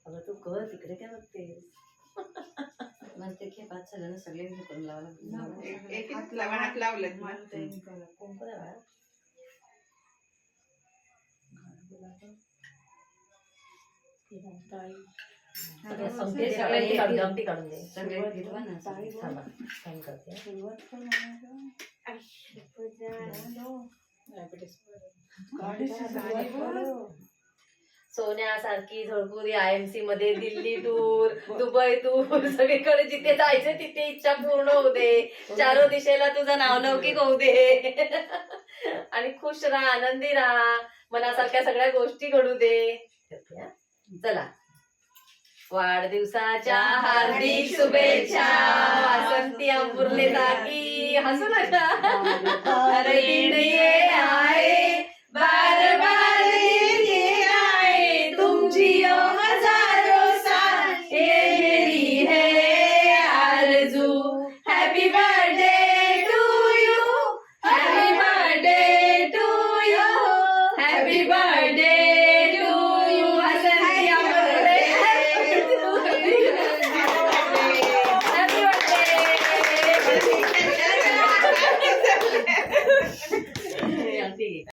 अगं तू कर तिकडे काय बघतेस. म्हणते की पाच सगळ्यांना सगळे करून लावला हात लावलं कोण बाळा काढून दे सगळे फिरवा ना छान करते. सोन्यासारखी झळकुरी IMC मध्ये दिल्ली टूर दुबई टूर सगळीकडे जिथे जायचं तिथे इच्छा पूर्ण होऊ दे. चारो दिशेला तुझं नावलौकिक होऊ दे आणि खुश राहा आनंदी राहा मनासारख्या सगळ्या गोष्टी घडू दे. चला वाढदिवसाच्या हार्दिक शुभेच्छा वासंती अंबुर्ले काकी हसू नका. अरे ये आए बार बार ये आए तुम जियो हजारों साल ये मेरी है आरज़ू. Happy birthday to you happy birthday to you happy birthday